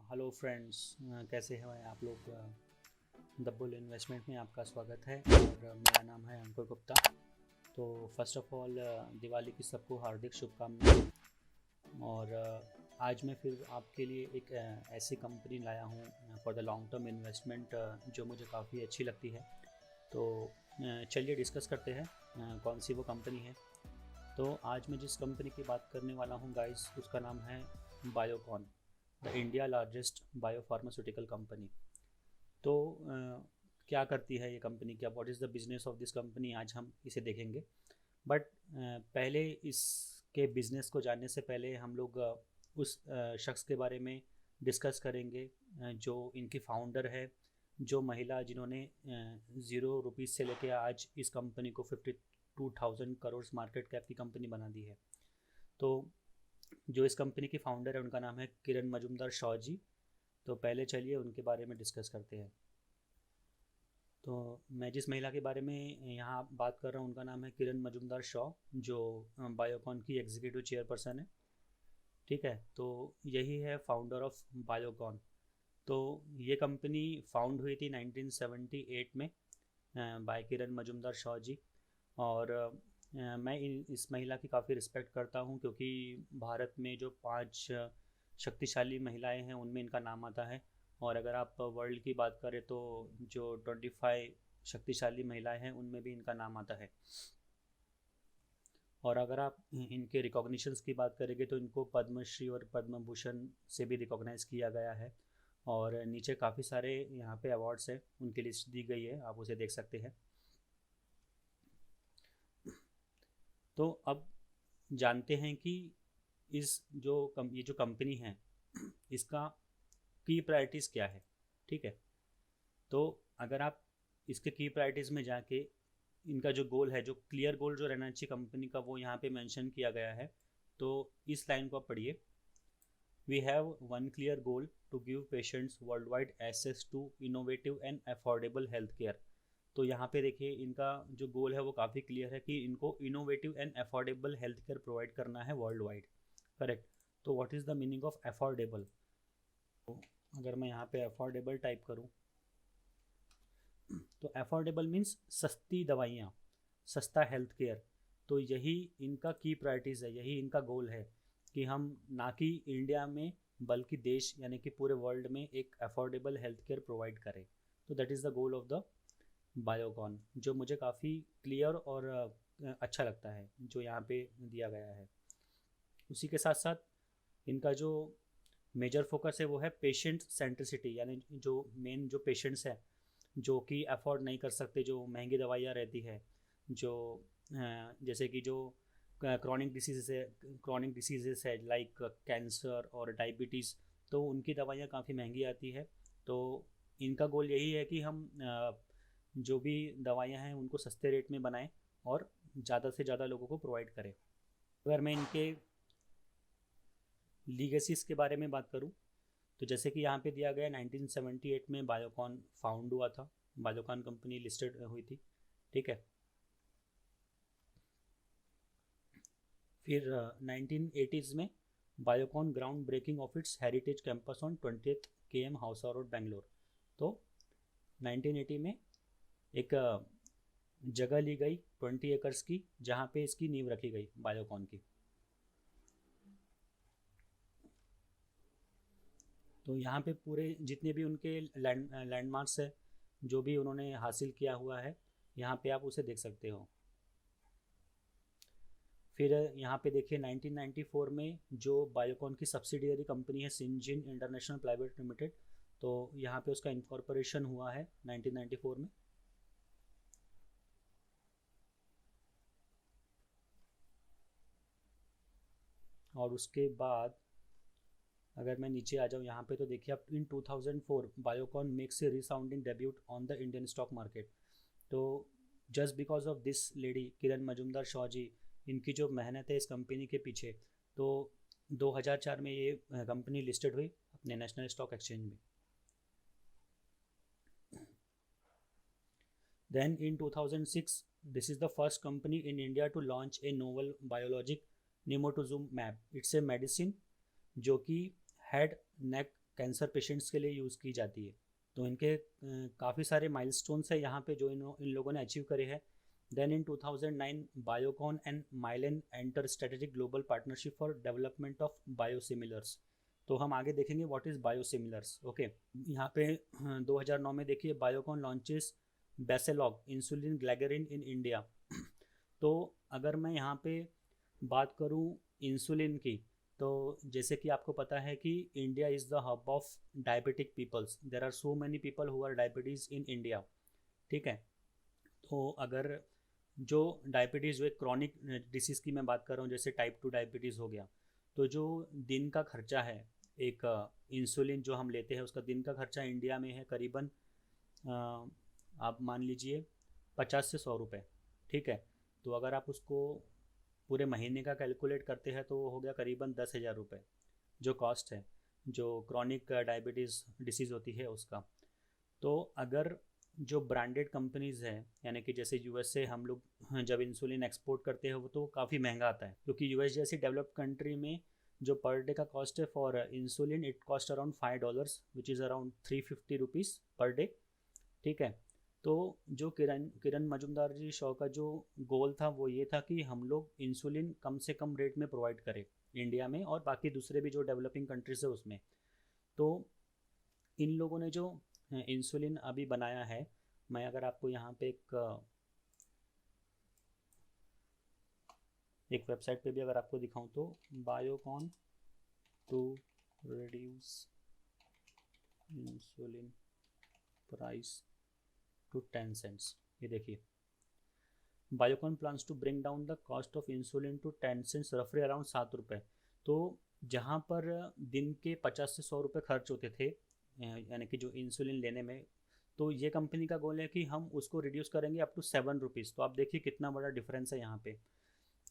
Hello friends, कैसे हैं आप लोग। द बुल इन्वेस्टमेंट में आपका स्वागत है और मेरा नाम है अंकुर गुप्ता। तो फर्स्ट ऑफ ऑल दिवाली की सबको हार्दिक शुभकामनाएं। और आज मैं फिर आपके लिए एक ऐसी कंपनी लाया हूँ for the long term investment जो मुझे काफ़ी अच्छी लगती है। तो चलिए डिस्कस करते हैं कौन सी वो कंपनी है। तो आज मैं जिस कंपनी की बात करने वाला हूँ गाइस, उसका नाम है Biocon, the India largest biopharmaceutical company. तो क्या करती है ये कंपनी, क्या what is the business of this company, आज हम इसे देखेंगे। बट पहले इसके बिजनेस को जानने से पहले हम लोग उस शख्स के बारे में डिस्कस करेंगे जो इनकी फाउंडर है, जो महिला जिन्होंने 0 रुपीज़ से लेके आज इस कंपनी को 52,000 करोड़ मार्केट कैप की कंपनी बना दी है। तो जो इस कंपनी की फाउंडर है उनका नाम है किरण मजुमदार शॉ जी। तो पहले चलिए उनके बारे में डिस्कस करते हैं। तो मैं जिस महिला के बारे में यहाँ बात कर रहा हूँ उनका नाम है किरण मजुमदार शॉ, जो बायोकॉन की एग्जीक्यूटिव चेयरपर्सन है। ठीक है, तो यही है फाउंडर ऑफ बायोकॉन। तो ये कंपनी फाउंड हुई थी 1978 में बाय किरण मजुमदार शॉ जी। और मैं इस महिला की काफ़ी रिस्पेक्ट करता हूँ क्योंकि भारत में जो 5 शक्तिशाली महिलाएं हैं उनमें इनका नाम आता है। और अगर आप वर्ल्ड की बात करें तो जो 25 शक्तिशाली महिलाएं हैं उनमें भी इनका नाम आता है। और अगर आप इनके रिकॉग्निशंस की बात करेंगे तो इनको पद्मश्री और पद्म भूषण से भी रिकॉग्नाइज़ किया गया है। और नीचे काफ़ी सारे यहाँ पे अवार्ड्स हैं, उनकी लिस्ट दी गई है, आप उसे देख सकते हैं। तो अब जानते हैं कि ये जो कंपनी है इसका की प्रायोरिटीज़ क्या है। ठीक है, तो अगर आप इसके की प्रायोरिटीज़ में जाके इनका जो गोल है, जो क्लियर गोल जो रहना चाहिए कंपनी का, वो यहाँ पे मेंशन किया गया है। तो इस लाइन को आप पढ़िए। We have one clear goal to give patients worldwide access to innovative and affordable healthcare. तो यहाँ पे देखिए इनका जो गोल है वो काफ़ी क्लियर है कि इनको innovative and affordable health care provide करना है वर्ल्ड वाइड। करेक्ट। तो what is the meaning of affordable. अगर मैं यहाँ पे अफोर्डेबल टाइप करूँ तो अफोर्डेबल मीन्स सस्ती दवाइयाँ, सस्ता हेल्थ केयर। तो यही इनका की प्रायोरिटीज़ है, यही इनका गोल है कि हम ना कि इंडिया में बल्कि देश यानी कि पूरे वर्ल्ड में एक अफोर्डेबल हेल्थ केयर प्रोवाइड करें। तो that is the goal of the Biocon, जो मुझे काफ़ी क्लियर और अच्छा लगता है जो यहाँ पे दिया गया है। उसी के साथ साथ इनका जो मेजर फोकस है वो है पेशेंट सेंट्रिसिटी, यानी जो मेन जो पेशेंट्स हैं जो कि अफोर्ड नहीं कर सकते, जो महंगी दवाइयाँ रहती है, जो जैसे कि जो क्रॉनिक डिसीजेस है लाइक कैंसर और डायबिटीज़, तो उनकी दवाइयाँ काफ़ी महंगी आती है। तो इनका गोल यही है कि हम जो भी दवाइयाँ हैं उनको सस्ते रेट में बनाएं और ज़्यादा से ज़्यादा लोगों को प्रोवाइड करें। अगर मैं इनके लीगेसीज के बारे में बात करूं तो जैसे कि यहाँ पे दिया गया 1978 में बायोकॉन फाउंड हुआ था, बायोकॉन कंपनी लिस्टेड हुई थी। ठीक है, फिर 1980s में Biocon groundbreaking of its heritage campus on 20th KM Hosur road Bangalore. तो 1980 में एक जगह ली गई 20 एकर्स की, जहाँ पे इसकी नींव रखी गई बायोकॉन की। तो यहाँ पे पूरे जितने भी उनके लैंडमार्क्स है, जो भी उन्होंने हासिल किया हुआ है, यहाँ पे आप उसे देख सकते हो। फिर यहाँ पे देखिए 1994 में जो बायोकॉन की सब्सिडियरी कंपनी है सिंजिन इंटरनेशनल प्राइवेट लिमिटेड, तो यहाँ पे उसका इनकॉर्पोरेशन हुआ है 1994 में। और उसके बाद अगर मैं नीचे आ जाऊँ यहाँ पे तो देखिए आप in 2004 Biocon makes a resounding debut on the Indian stock market. तो just because of this lady Kiran Mazumdar Shaw ji, इनकी जो मेहनत है इस कंपनी के पीछे, तो 2004 में ये कंपनी लिस्टेड हुई अपने नेशनल स्टॉक एक्सचेंज में। Then in 2006 this is the first company in India to launch a novel biologic nimotuzumab mab. It's a medicine जो कि हेड नेक कैंसर पेशेंट्स के लिए यूज़ की जाती है। तो इनके काफ़ी सारे माइलस्टोन्स है यहाँ पे जो इन लोगों ने अचीव करे हैं। Then in 2009 Biocon and Mylan enter strategic global partnership for development of biosimilars. तो हम आगे देखेंगे व्हाट इज़ बायोसिमिलर्स। ओके, यहाँ पे 2009 में देखिए Biocon launches Basalog insulin glargine in India. तो अगर मैं यहाँ पे बात करूँ इंसुलिन की, तो जैसे कि आपको पता है कि India is the hub of diabetic peoples, there are so many people who are diabetes in India. ठीक है, तो अगर जो डायबिटीज़ जो एक क्रॉनिक डिसीज़ की मैं बात कर रहा हूँ, जैसे टाइप 2 डायबिटीज़ हो गया, तो जो दिन का खर्चा है एक इंसुलिन जो हम लेते हैं उसका दिन का खर्चा इंडिया में है करीबन आप मान लीजिए 50 से 100 रुपये। ठीक है, तो अगर आप उसको पूरे महीने का कैलकुलेट करते हैं तो हो गया करीबन 10,000 रुपये जो कॉस्ट है जो क्रॉनिक डायबिटीज़ डिसीज़ होती है उसका। तो अगर जो ब्रांडेड कंपनीज़ हैं, यानी कि जैसे यूएस से हम लोग जब इंसुलिन एक्सपोर्ट करते हैं वो तो काफ़ी महंगा आता है, क्योंकि यूएस जैसी डेवलप्ड कंट्री में जो पर डे का कॉस्ट है for insulin it cost around $5 which is around 350 rupees per day. ठीक है, तो जो किरण मजुमदार जी शो का जो गोल था वो ये था कि हम लोग इंसुलिन कम से कम रेट में प्रोवाइड करें इंडिया में और बाकी दूसरे भी जो डेवलपिंग कंट्रीज है उसमें। तो इन लोगों ने जो इंसुलिन अभी बनाया है, मैं अगर आपको यहाँ पे एक वेबसाइट पे भी अगर आपको दिखाऊं तो Biocon to reduce insulin price to 10 cents, ये देखिए Biocon plans to bring down the cost of insulin to 10 cents रफली अराउंड 7 रुपये। तो जहाँ पर दिन के 50 से 100 रुपये खर्च होते थे यानी कि जो इंसुलिन लेने में, तो ये कंपनी का गोल है कि हम उसको रिड्यूस करेंगे अप टू 7 रुपीज़। तो आप देखिए कितना बड़ा डिफरेंस है यहाँ पे।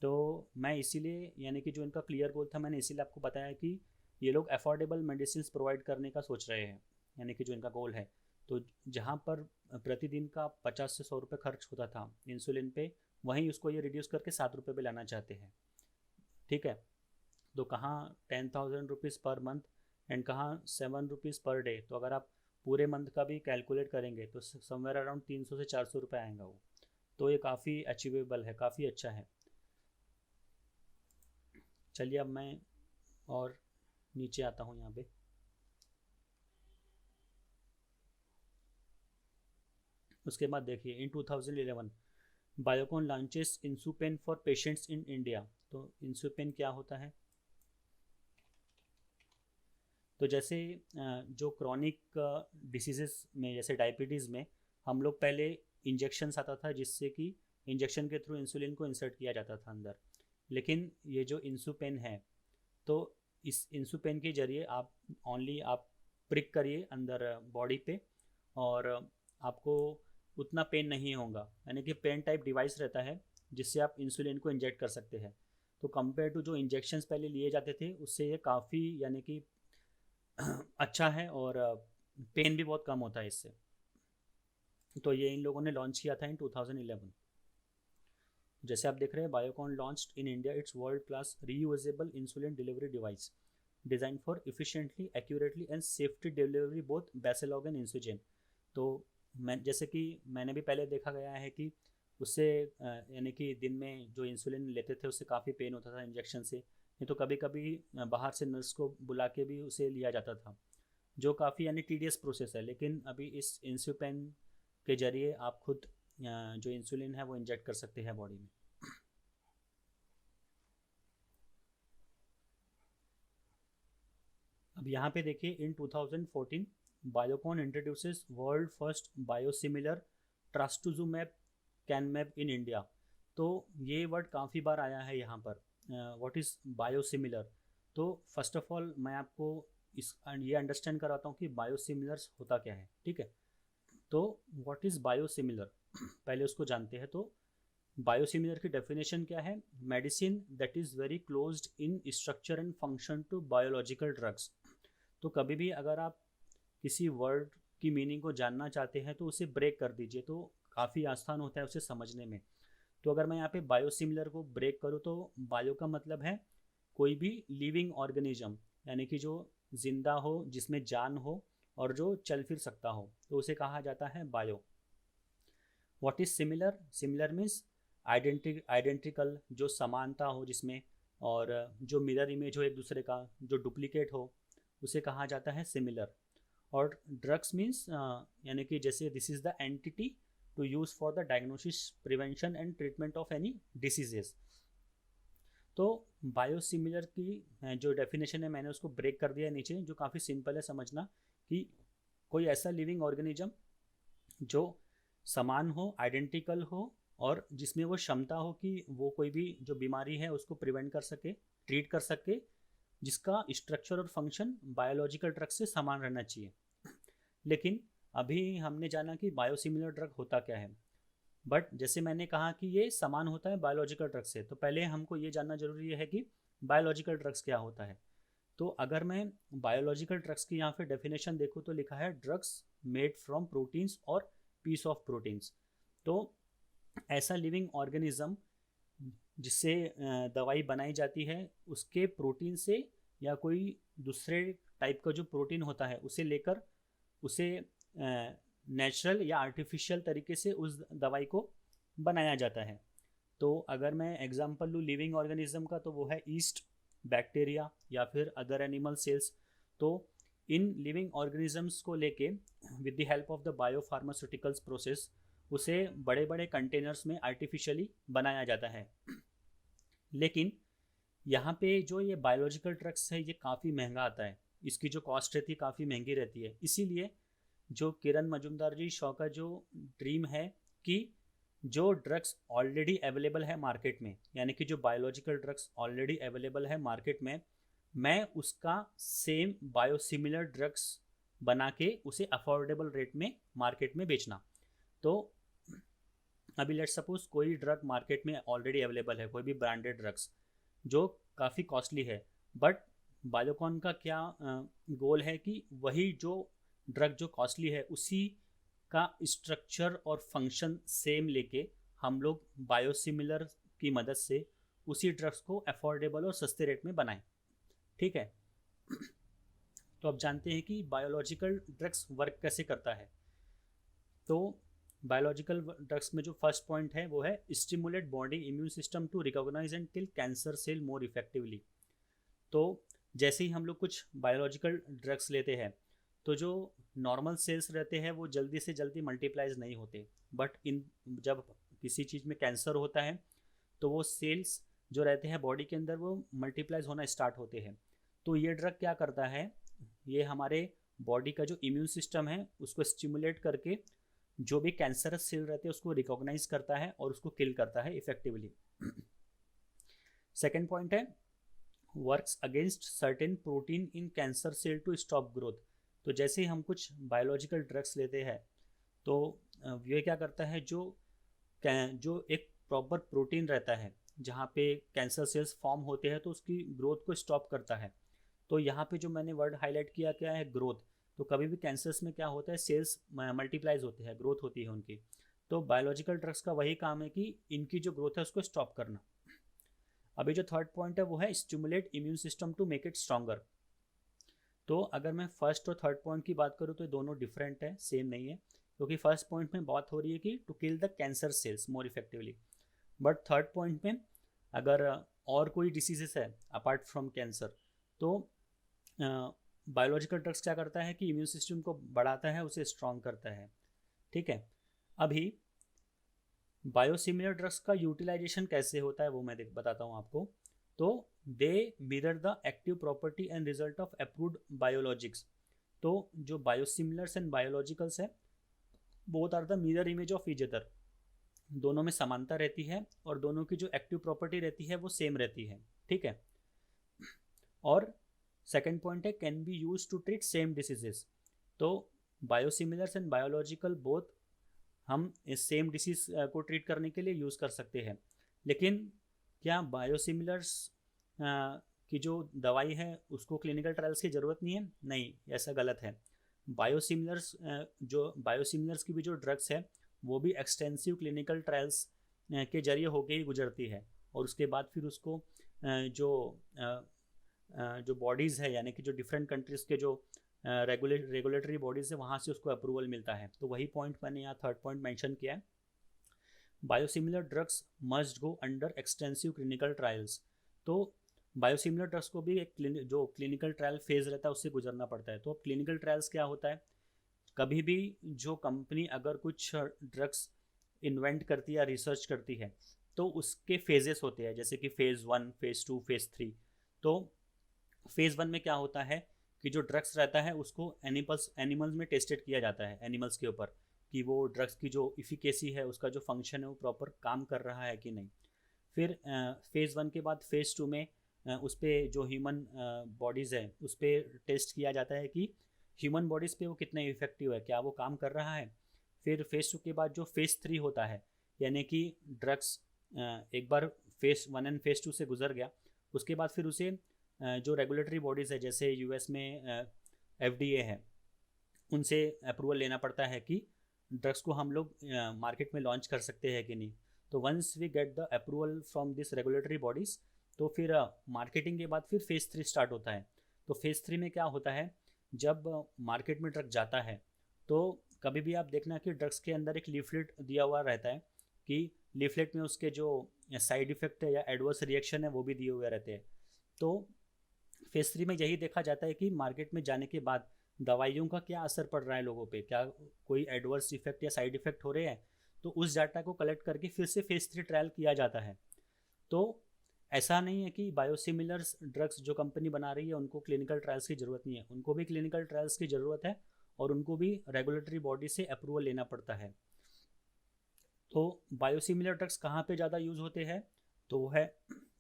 तो मैं इसीलिए यानी कि जो इनका क्लियर गोल था मैंने इसीलिए आपको बताया कि ये लोग अफोर्डेबल मेडिसिन प्रोवाइड करने का सोच रहे हैं, यानी कि जो इनका गोल है। तो जहाँ पर प्रतिदिन का 50 से 100 रुपये खर्च होता था इंसुलिन पे, वहीं उसको ये रिड्यूस करके 7 रुपये पे लाना चाहते हैं। ठीक है, तो कहाँ 10,000 रुपीज़ पर मंथ एंड कहाँ 7 रुपीज़ पर डे। तो अगर आप पूरे मंथ का भी कैलकुलेट करेंगे तो समवेयर अराउंड 300 से 400 रुपये आएगा वो। तो ये काफ़ी अचीवेबल है, काफ़ी अच्छा है। चलिए अब मैं और नीचे आता हूँ यहाँ पे। उसके बाद देखिए in 2011 Biocon launches Insupen for patients in India. तो इंसुपेन क्या होता है? तो जैसे जो क्रॉनिक डिसीजेस में जैसे डायबिटीज़ में हम लोग पहले इंजेक्शन्स आता था जिससे कि इंजेक्शन के थ्रू इंसुलिन को इंसर्ट किया जाता था अंदर। लेकिन ये जो इंसुपेन है, तो इस इंसुपेन के जरिए आप प्रिक करिए अंदर बॉडी पे और आपको उतना पेन नहीं होगा, यानी कि पेन टाइप डिवाइस रहता है जिससे आप इंसुलिन को इंजेक्ट कर सकते हैं। तो कंपेयर टू जो इंजेक्शन्स पहले लिए जाते थे उससे ये काफ़ी यानी कि अच्छा है और पेन भी बहुत कम होता है इससे। तो ये इन लोगों ने लॉन्च किया था इन 2011। जैसे आप देख रहे हैं Biocon launched in India its world class reusable insulin delivery device designed for efficiently accurately and safety delivery both Basalog and insulin. तो मैं जैसे कि मैंने भी पहले देखा गया है कि उससे यानी कि दिन में जो इंसुलिन लेते थे उससे काफ़ी पेन होता था इंजेक्शन से, नहीं तो कभी कभी बाहर से नर्स को बुला के भी उसे लिया जाता था, जो काफ़ी यानी टीडियस प्रोसेस है। लेकिन अभी इस इंसुपेन के जरिए आप खुद जो इंसुलिन है वो इंजेक्ट कर सकते हैं बॉडी में। अब यहाँ पे देखिए in 2014 Biocon introduces world first biosimilar trastuzumab Canmab in India. तो ये वर्ड काफ़ी बार आया है यहाँ पर, व्हाट इज़ बायोसिमिलर। तो फर्स्ट ऑफ ऑल मैं आपको ये अंडरस्टैंड कराता हूँ कि बायोसिमिलर्स होता क्या है। ठीक है, तो व्हाट इज़ बायोसिमिलर पहले उसको जानते हैं। तो बायोसिमिलर की डेफिनेशन क्या है? Medicine that is very closed in structure and function to biological drugs. तो कभी भी अगर आप किसी वर्ड की मीनिंग को जानना चाहते हैं तो उसे ब्रेक कर दीजिए, तो काफ़ी आसान होता है उसे समझने में। तो अगर मैं यहाँ पे बायोसिमिलर को ब्रेक करूँ तो बायो का मतलब है कोई भी लिविंग ऑर्गेनिज्म, यानी कि जो जिंदा हो, जिसमें जान हो और जो चल फिर सकता हो, तो उसे कहा जाता है bio. What is similar? Similar means identical, जो समानता हो जिसमें, और जो मिरर इमेज हो एक दूसरे का, जो डुप्लीकेट हो, उसे कहा जाता है सिमिलर। और ड्रग्स मीन्स यानी कि जैसे this is the entity to use for the diagnosis, prevention and treatment of any diseases. तो बायोसिमिलर की जो डेफिनेशन है मैंने उसको ब्रेक कर दिया है नीचे, जो काफ़ी सिंपल है समझना, कि कोई ऐसा लिविंग ऑर्गेनिज्म जो समान हो, आइडेंटिकल हो, और जिसमें वो क्षमता हो कि वो कोई भी जो बीमारी है उसको प्रिवेंट कर सके, ट्रीट कर सके, जिसका स्ट्रक्चर और फंक्शन बायोलॉजिकल ड्रग से समान रहना चाहिए। लेकिन अभी हमने जाना कि बायोसिमिलर ड्रग होता क्या है, बट जैसे मैंने कहा कि ये समान होता है बायोलॉजिकल ड्रग से, तो पहले हमको ये जानना जरूरी है कि बायोलॉजिकल ड्रग्स क्या होता है। तो अगर मैं बायोलॉजिकल ड्रग्स की यहाँ पे डेफिनेशन देखूँ तो लिखा है ड्रग्स मेड फ्रॉम प्रोटीन्स और पीस ऑफ प्रोटीन्स। तो ऐसा लिविंग ऑर्गेनिज्म जिससे दवाई बनाई जाती है, उसके प्रोटीन से या कोई दूसरे टाइप का जो प्रोटीन होता है उसे लेकर उसे नेचुरल या आर्टिफिशियल तरीके से उस दवाई को बनाया जाता है। तो अगर मैं एग्जांपल लूँ लिविंग ऑर्गेनिज्म का, तो वो है ईस्ट, बैक्टीरिया या फिर अदर एनिमल सेल्स। तो इन लिविंग ऑर्गेनिजम्स को लेके with the help of the biopharmaceuticals process उसे बड़े बड़े कंटेनर्स में आर्टिफिशियली बनाया जाता है। लेकिन यहाँ पे जो ये बायोलॉजिकल ड्रग्स है ये काफ़ी महंगा आता है, इसकी जो कॉस्ट रहती है काफ़ी महंगी रहती है। इसीलिए जो किरण मजुमदार जी शॉ का जो ड्रीम है कि जो ड्रग्स ऑलरेडी अवेलेबल है मार्केट में, यानी कि जो बायोलॉजिकल ड्रग्स ऑलरेडी अवेलेबल है मार्केट में, मैं उसका सेम बायोसिमिलर ड्रग्स बना के उसे अफोर्डेबल रेट में मार्केट में बेचना। तो अभी लेट्स सपोज कोई ड्रग मार्केट में ऑलरेडी अवेलेबल है, कोई भी ब्रांडेड ड्रग्स जो काफ़ी कॉस्टली है, बट बायोकॉन का क्या गोल है कि वही जो ड्रग जो कॉस्टली है उसी का स्ट्रक्चर और फंक्शन सेम लेके हम लोग बायोसिमिलर की मदद से उसी ड्रग्स को अफोर्डेबल और सस्ते रेट में बनाएं। ठीक है, तो अब जानते हैं कि बायोलॉजिकल ड्रग्स वर्क कैसे करता है। तो बायोलॉजिकल ड्रग्स में जो फर्स्ट पॉइंट है वो है stimulate body immune system to recognise and kill cancer cell more effectively. तो जैसे ही हम लोग कुछ बायोलॉजिकल ड्रग्स लेते हैं तो जो नॉर्मल सेल्स रहते हैं वो जल्दी से जल्दी मल्टीप्लाइज नहीं होते, बट इन जब किसी चीज़ में कैंसर होता है तो वो सेल्स जो रहते हैं बॉडी के अंदर वो मल्टीप्लाइज होना स्टार्ट होते हैं। तो ये ड्रग क्या करता है, ये हमारे बॉडी का जो इम्यून सिस्टम है उसको स्टिमुलेट करके जो भी कैंसरस सेल रहते हैं उसको रिकॉग्नाइज करता है और उसको किल करता है इफेक्टिवली। सेकेंड पॉइंट है works against certain protein in cancer cell to stop growth. तो जैसे ही हम कुछ बायोलॉजिकल ड्रग्स लेते हैं तो ये क्या करता है, जो एक प्रॉपर प्रोटीन रहता है जहाँ पे कैंसर सेल्स फॉर्म होते हैं तो उसकी ग्रोथ को स्टॉप करता है। तो यहाँ पे जो मैंने वर्ड हाईलाइट किया क्या है, ग्रोथ। तो कभी भी कैंसर्स में क्या होता है, सेल्स मल्टीप्लाइज होते हैं, ग्रोथ होती है उनकी। तो बायोलॉजिकल ड्रग्स का वही काम है कि इनकी जो ग्रोथ है उसको स्टॉप करना। अभी जो थर्ड पॉइंट है वो है stimulate immune system to make it stronger. तो अगर मैं फर्स्ट और थर्ड पॉइंट की बात करूँ तो दोनों डिफरेंट है, सेम नहीं है, क्योंकि फर्स्ट पॉइंट में बात हो रही है कि to kill the cancer cells more effectively, but third point में अगर और कोई डिसीजेस है अपार्ट फ्रॉम कैंसर तो बायोलॉजिकल ड्रग्स क्या करता है कि इम्यून सिस्टम को बढ़ाता है, उसे स्ट्रॉन्ग करता है। ठीक है, अभी बायोसिमिलर ड्रग्स का यूटिलाइजेशन कैसे होता है वो मैं बताता हूँ आपको। तो they mirror the active property and result of approved biologics. तो जो बायोसिमिलर्स एंड बायोलॉजिकल्स है both are the mirror image of each other, दोनों में समानता रहती है और दोनों की जो एक्टिव प्रॉपर्टी रहती है वो सेम रहती है। ठीक है, और सेकेंड पॉइंट है can be use to treat same diseases. तो बायोसिमिलर्स एंड बायोलॉजिकल बोथ हम इस सेम डिसीज को ट्रीट करने के लिए यूज़ कर सकते हैं। लेकिन क्या बायोसिमिलर्स की जो दवाई है उसको क्लिनिकल ट्रायल्स की ज़रूरत नहीं है? नहीं, ऐसा गलत है। बायोसिमिलर्स की भी जो ड्रग्स है वो भी एक्सटेंसिव क्लिनिकल ट्रायल्स के जरिए होके ही गुजरती है, और उसके बाद फिर उसको जो जो बॉडीज़ है, यानी कि जो डिफरेंट कंट्रीज़ के जो रेगुलेटरी बॉडीज़ है, वहाँ से उसको अप्रूवल मिलता है। तो वही पॉइंट मैंने यहाँ थर्ड पॉइंट मेंशन किया है, biosimilar drugs must go under extensive clinical trials. तो बायोसिमिलर ड्रग्स को भी एक जो क्लिनिकल ट्रायल फेज रहता है उससे गुजरना पड़ता है। तो क्लिनिकल ट्रायल्स क्या होता है, कभी भी जो कंपनी अगर कुछ ड्रग्स इन्वेंट करती है या रिसर्च करती है तो उसके फेजेस होते हैं, जैसे कि फेज़ 1, फेज़ 2, फेज़ 3। तो फेज़ 1 में क्या होता है कि जो ड्रग्स रहता है उसको एनिमल्स में टेस्टेड किया जाता है, एनिमल्स के ऊपर, कि वो ड्रग्स की जो इफिकेसी है, उसका जो फंक्शन है वो प्रॉपर काम कर रहा है कि नहीं। फिर फेज़ 1 के बाद फेज़ 2 में उस पर जो ह्यूमन बॉडीज़ है उस पर टेस्ट किया जाता है कि ह्यूमन बॉडीज़ पे वो कितना इफेक्टिव है, क्या वो काम कर रहा है। फिर फेज़ 2 के बाद जो फेज़ 3 होता है, यानी कि ड्रग्स एक बार फेज़ 1 एंड फेज़ 2 से गुजर गया, उसके बाद फिर उसे जो रेगुलेटरी बॉडीज़ है, जैसे यूएस में एफडीए है, उनसे अप्रूवल लेना पड़ता है कि ड्रग्स को हम लोग मार्केट में लॉन्च कर सकते हैं कि नहीं। तो once we get the approval from this regulatory bodies, तो फिर मार्केटिंग के बाद फिर फेज़ 3 स्टार्ट होता है। तो फेज़ 3 में क्या होता है, जब मार्केट में ड्रग जाता है तो कभी भी आप देखना कि ड्रग्स के अंदर एक लीफलेट दिया हुआ रहता है, कि लीफलेट में उसके जो साइड इफ़ेक्ट है या एडवर्स रिएक्शन है वो भी दिए हुए रहते हैं। तो फेज़ 3 में यही देखा जाता है कि मार्केट में जाने के बाद दवाइयों का क्या असर पड़ रहा है लोगों पे, क्या कोई एडवर्स इफेक्ट या साइड इफेक्ट हो रहे हैं। तो उस डाटा को कलेक्ट करके फिर से फेज़ 3 ट्रायल किया जाता है। तो ऐसा नहीं है कि बायोसिमिलर्स ड्रग्स जो कंपनी बना रही है उनको क्लिनिकल ट्रायल्स की ज़रूरत नहीं है, उनको भी क्लिनिकल ट्रायल्स की ज़रूरत है और उनको भी रेगुलेटरी बॉडी से अप्रूवल लेना पड़ता है। तो बायोसिमिलर ड्रग्स कहाँ पे ज़्यादा यूज़ होते हैं, तो वो है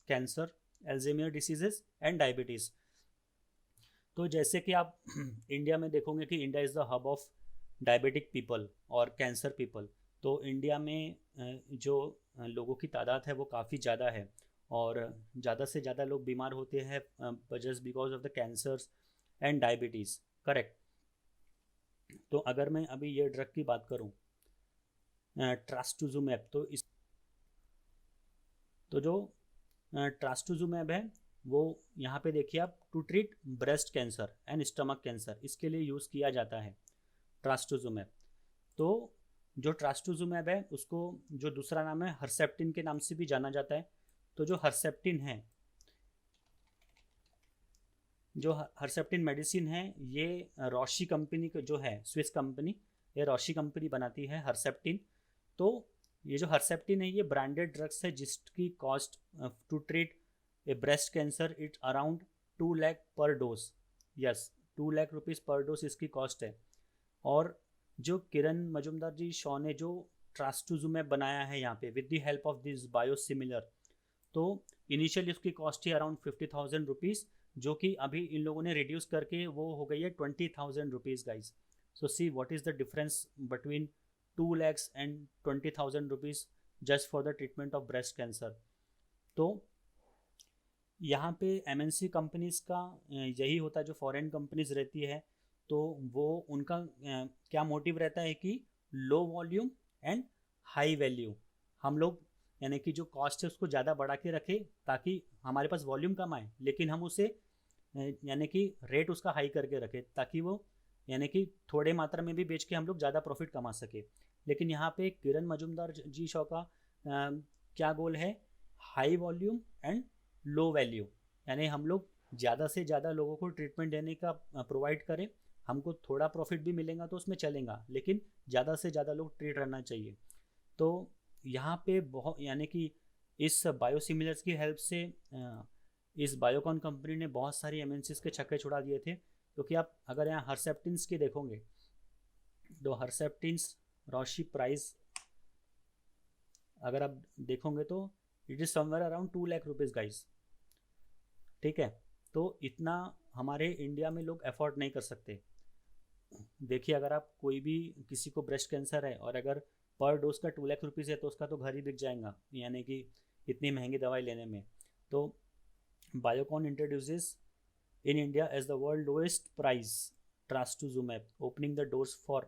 cancer, Alzheimer diseases and diabetes. तो जैसे कि आप इंडिया में देखोगे कि India is the hub of diabetic people और कैंसर पीपल। तो इंडिया में जो लोगों की तादाद है वो काफ़ी ज़्यादा है और ज़्यादा से ज़्यादा लोग बीमार होते हैं just because of the cancers and diabetes, correct. तो अगर मैं अभी ये ड्रग की बात करूँ, ट्रास्टुजुमैब, तो जो ट्रास्टुजुमैब है वो यहाँ पे देखिए आप, to treat breast cancer and stomach cancer, इसके लिए यूज़ किया जाता है ट्रास्टुजुमैब। तो जो ट्रास्टुजुमैब है उसको जो दूसरा नाम है हर्सेप्टिन के नाम से भी जाना जाता है। तो जो हर्सेप्टिन है, जो हर्सेप्टिन मेडिसिन है, ये रॉशी कंपनी का जो है, स्विस कंपनी, ये रॉशी कंपनी बनाती है हर्सेप्टिन। तो ये जो हर्सेप्टिन है ये ब्रांडेड ड्रग्स है जिसकी cost to treat a breast cancer it's around 2 lakh per dose. Yes, 2 lakh rupees per dose इसकी कॉस्ट है। और जो किरण मजुमदार जी शॉ ने जो ट्रास्टुजुमैब बनाया है यहाँ पे with the help of this biosimilar, तो इनिशियली उसकी कॉस्ट थी अराउंड 50,000 रुपीज़, जो कि अभी इन लोगों ने रिड्यूस करके वो हो गई है 20,000 rupees guys. So see what is the difference between 2 lakhs and 20,000 rupees just for the treatment of breast cancer. तो यहाँ पे एमएनसी कंपनीज़ का यही होता है, जो फॉरेन कंपनीज़ रहती है तो वो उनका क्या मोटिव रहता है कि low volume and high value, हम लोग यानी कि जो कॉस्ट है उसको ज़्यादा बढ़ा के रखें ताकि हमारे पास वॉल्यूम कम आए, लेकिन हम उसे यानी कि रेट उसका हाई करके रखें ताकि वो यानी कि थोड़े मात्रा में भी बेच के हम लोग ज़्यादा प्रॉफिट कमा सके। लेकिन यहाँ पे किरण मजुमदार जी शॉ का क्या गोल है, high volume and low value, यानी हम लोग ज़्यादा से ज़्यादा लोगों को ट्रीटमेंट देने का प्रोवाइड करें, हमको थोड़ा प्रॉफिट भी मिलेगा तो उसमें चलेगा, लेकिन ज़्यादा से ज़्यादा लोग ट्रीट रहना चाहिए। तो यहाँ पे बहुत यानी कि इस बायोसिमिलर्स की हेल्प से इस बायोकॉन कंपनी ने बहुत सारी एमएनसीज के छक्के छुड़ा दिए थे। क्योंकि आप अगर यहाँ हर्सेप्टिन्स की देखोगे तो हर्सेप्टिन्स रॉशी प्राइस अगर आप देखोगे तो it is somewhere around 2 lakh rupees guys, ठीक है। तो इतना हमारे इंडिया में लोग अफोर्ड नहीं कर सकते। देखिए अगर आप कोई भी किसी को ब्रेस्ट कैंसर है और अगर पर डोज का 2 लाख रुपीज़ है तो उसका तो घर ही बिक जाएगा, यानी कि इतनी महंगी दवाई लेने में। तो Biocon introduces in India as the world lowest price trastuzumab, opening the doors for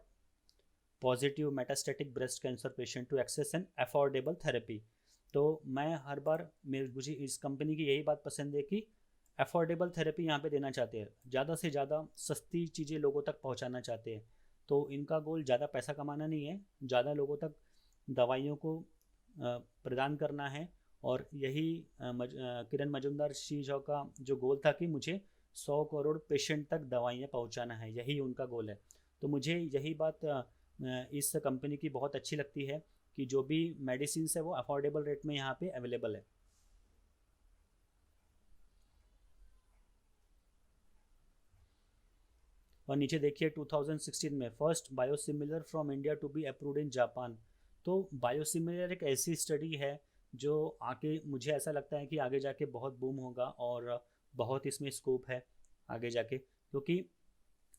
positive metastatic breast cancer patient to access an affordable therapy। तो मैं हर बार मुझे इस कंपनी की यही बात पसंद है कि अफोर्डेबल थेरेपी यहाँ पे देना चाहते हैं, ज़्यादा से ज़्यादा सस्ती चीज़ें लोगों तक पहुँचाना चाहते हैं। तो इनका गोल ज़्यादा पैसा कमाना नहीं है, ज़्यादा लोगों तक दवाइयों को प्रदान करना है। और यही किरण मजुमदार श्रीजौ का जो गोल था कि मुझे 100 करोड़ पेशेंट तक दवाइयाँ पहुँचाना है, यही उनका गोल है। तो मुझे यही बात इस कंपनी की बहुत अच्छी लगती है कि जो भी मेडिसिन है वो अफोर्डेबल रेट में यहाँ पे अवेलेबल है। और नीचे देखिए 2016 में first biosimilar from India to be approved in Japan. तो बायोसिमिलर एक ऐसी स्टडी है जो आगे मुझे ऐसा लगता है कि आगे जाके बहुत बूम होगा और बहुत इसमें स्कोप है आगे जाके, क्योंकि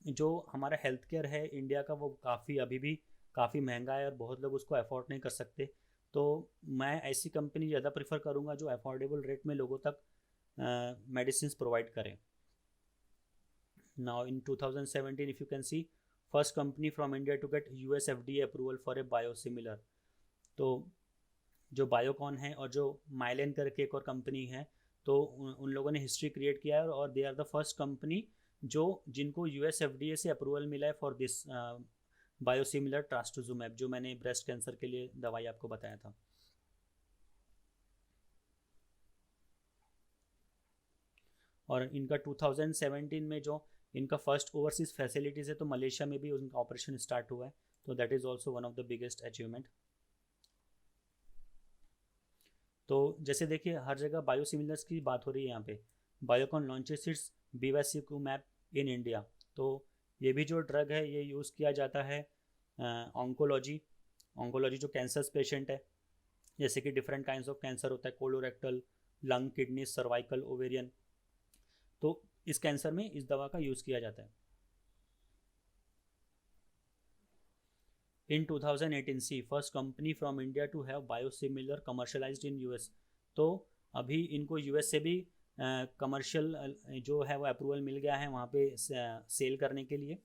जो हमारा हेल्थ केयर है इंडिया का वो काफ़ी अभी भी काफ़ी महंगा है और बहुत लोग उसको अफोर्ड नहीं कर सकते। तो मैं ऐसी कंपनी ज़्यादा प्रेफर करूँगा जो अफोर्डेबल रेट में लोगों तक मेडिसिन प्रोवाइड करें। Now in 2017, if you can see, first company from India to get US FDA approval for a biosimilar। तो जो बायोकॉन है और जो माइलेन करके एक और कंपनी है, तो उन लोगों ने हिस्ट्री क्रिएट किया है और they are the first company जो जिनको US FDA से अप्रूवल मिला है फॉर दिस बायोसिमिलर ट्रास्टुजुमैब, जो मैंने ब्रेस्ट कैंसर के लिए दवाई आपको बताया था। और इनका 2017 में जो इनका फर्स्ट ओवरसीज फैसिलिटीज़ है तो मलेशिया में भी उनका ऑपरेशन स्टार्ट हुआ है, तो that is also one of the biggest achievement. तो जैसे देखिए हर जगह बायोसिमिलर्स की बात हो रही है यहाँ पे। Biocon launches its bevacizumab in India. तो ये भी जो ड्रग है ये यूज़ किया जाता है ऑन्कोलॉजी जो कैंसर पेशेंट है, जैसे कि डिफरेंट काइंड्स ऑफ कैंसर होता है, colorectal, lung, kidney, cervical, ovarian. तो इस कैंसर में इस दवा का यूज़ किया जाता है। In 2018 she first company from India to have biosimilar commercialized in US. तो अभी इनको यूएस से भी कमर्शियल जो है वो अप्रूवल मिल गया है वहाँ पे सेल करने के लिए।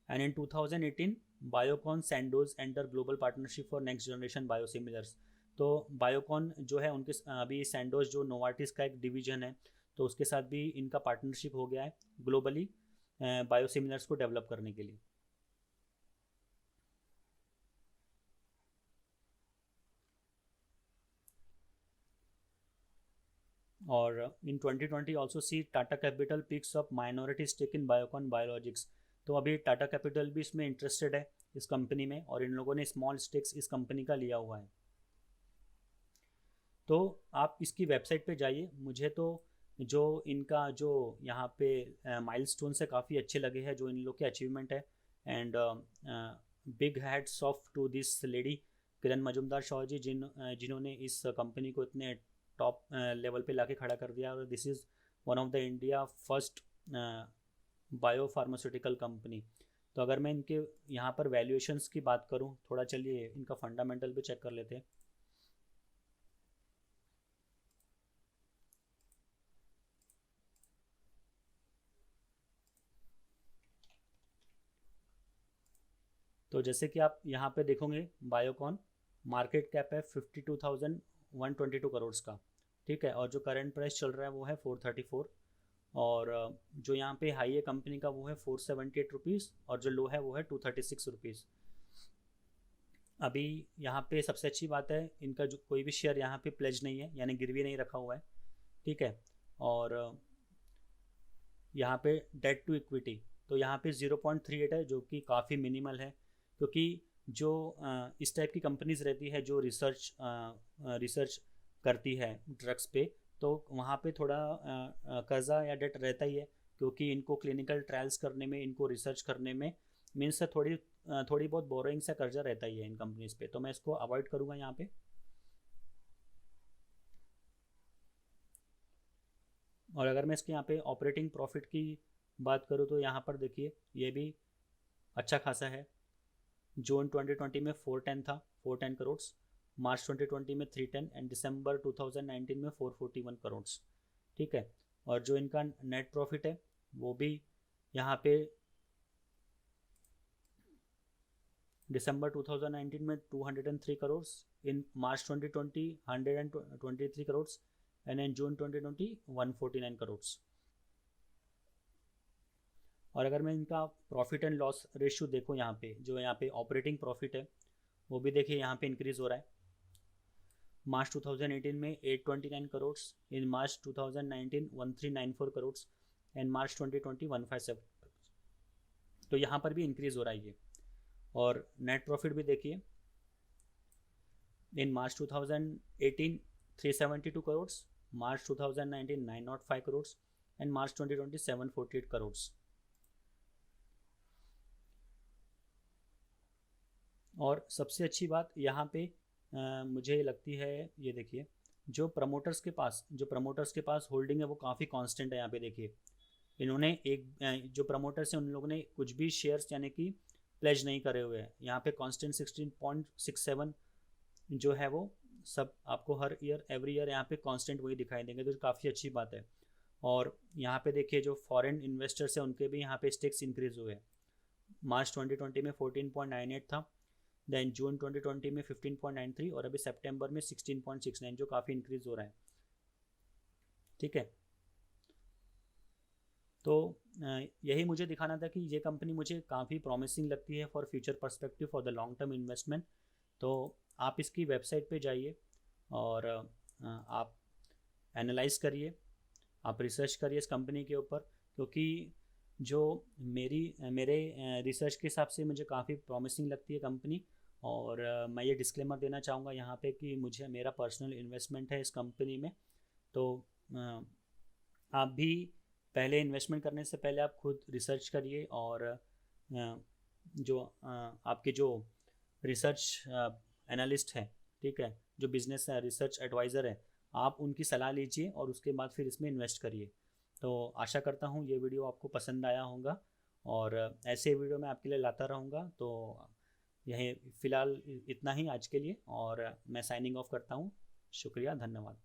And in 2018 Biocon Sandoz enter global partnership for next generation biosimilars. तो बायोकॉन जो है उनके अभी सैंडोज जो नोवार्टिस का एक डिवीजन है, तो उसके साथ भी इनका पार्टनरशिप हो गया है ग्लोबली बायोसिमिलर्स को डेवलप करने के लिए। और in 2020 also see Tata Capital picks up minority stake in Biocon Biologics. तो अभी टाटा कैपिटल भी इसमें इंटरेस्टेड है इस कंपनी में, और इन लोगों ने स्मॉल स्टेक्स इस कंपनी का लिया हुआ है। तो आप इसकी वेबसाइट पे जाइए। मुझे तो जो इनका जो यहाँ पे माइलस्टोन से काफ़ी अच्छे लगे हैं जो इन लोग के अचीवमेंट है। And big hats off to this lady Kiran Mazumdar Shaw ji जिन्होंने इस कंपनी को इतने टॉप लेवल पे लाके खड़ा कर दिया। और this is one of the India first bio pharmaceutical company. तो अगर मैं इनके यहाँ पर वैल्यूएशंस की बात करूँ, थोड़ा चलिए इनका फंडामेंटल भी चेक कर लेते हैं। तो जैसे कि आप यहाँ पे देखोगे बायोकॉन मार्केट कैप है 52,122 करोड़ का, ठीक है। और जो करंट प्राइस चल रहा है वो है 434। और जो यहाँ पे हाई है कंपनी का वो है 478 रुपीज़, और जो लो है वो है 236 रुपीज़। अभी यहाँ पे सबसे अच्छी बात है इनका जो कोई भी शेयर यहाँ पे प्लेज नहीं है, यानी गिरवी नहीं रखा हुआ है, ठीक है। और यहाँ पे डेट टू इक्विटी तो यहाँ पे 0.38 है, जो कि काफ़ी मिनिमल है, क्योंकि जो इस टाइप की कंपनीज रहती है जो रिसर्च करती है ड्रग्स पे, तो वहाँ पे थोड़ा कर्जा या डेट रहता ही है, क्योंकि इनको क्लिनिकल ट्रायल्स करने में, इनको रिसर्च करने में मीन्स थोड़ी बहुत बोरोइंग से कर्जा रहता ही है इन कंपनीज पे। तो मैं इसको अवॉइड करूँगा यहाँ पे। और अगर मैं इसके यहाँ पे ऑपरेटिंग प्रॉफिट की बात करूँ तो यहाँ पर देखिए ये भी अच्छा खासा है। जून 2020 में 410 था, 410 करोड़, मार्च 2020 में 310 एंड दिसंबर 2019 में 441 करोड़, ठीक है। और जो इनका नेट प्रॉफिट है वो भी यहाँ पे दिसंबर 2019 में 203 करोड़, इन मार्च 2020 123 करोड़, एंड इन जून 2020 149 करोड़। और अगर मैं इनका प्रॉफिट एंड लॉस रेशियो देखूँ, यहाँ पे जो यहाँ पे ऑपरेटिंग प्रॉफिट है वो भी देखिए यहाँ पे इंक्रीज हो रहा है। मार्च 2018 में 829 करोड़, इन मार्च 2019 1394 करोड़ एंड मार्च 2020 157। तो यहाँ पर भी इंक्रीज हो रहा है ये। और नेट प्रॉफिट भी देखिए, इन मार्च 2018 372 करोड़, मार्च 2019 905 करोड़ एंड मार्च 2020 748 करोड़। और सबसे अच्छी बात यहाँ पे मुझे लगती है, ये देखिए जो प्रमोटर्स के पास होल्डिंग है वो काफ़ी कांस्टेंट है। यहाँ पे देखिए इन्होंने जो प्रमोटर्स हैं उन लोगों ने कुछ भी शेयर्स यानी कि प्लेज नहीं करे हुए हैं। यहाँ पे कांस्टेंट 16.67 जो है वो सब आपको हर ईयर एवरी ईयर यहाँ पे कांस्टेंट वही दिखाई देंगे, तो काफ़ी अच्छी बात है। और यहाँ पे देखिए जो फॉरेन इन्वेस्टर्स हैं उनके भी यहाँ पे स्टेक्स इंक्रीज हुए हैं। मार्च 2020 में 14.98 था, देन जून 2020 में 15.93 और अभी सितंबर में 16.69, जो काफ़ी इंक्रीज हो रहा है। ठीक है, तो यही मुझे दिखाना था कि ये कंपनी मुझे काफ़ी प्रॉमिसिंग लगती है for future perspective for the long term investment. तो आप इसकी वेबसाइट पे जाइए और आप एनालाइज करिए, आप रिसर्च करिए इस कंपनी के ऊपर, क्योंकि जो मेरे रिसर्च के हिसाब से मुझे काफ़ी प्रॉमिसिंग लगती है कंपनी। और मैं ये डिस्क्लेमर देना चाहूँगा यहाँ पे कि मुझे मेरा पर्सनल इन्वेस्टमेंट है इस कंपनी में। तो आप भी पहले इन्वेस्टमेंट करने से पहले आप खुद रिसर्च करिए, और जो आपके जो रिसर्च एनालिस्ट हैं, ठीक है, जो बिजनेस रिसर्च एडवाइज़र है, आप उनकी सलाह लीजिए और उसके बाद फिर इसमें इन्वेस्ट करिए। तो आशा करता हूँ ये वीडियो आपको पसंद आया होगा और ऐसे वीडियो मैं आपके लिए लाता रहूँगा। तो यही फ़िलहाल इतना ही आज के लिए, और मैं साइनिंग ऑफ करता हूँ। शुक्रिया, धन्यवाद।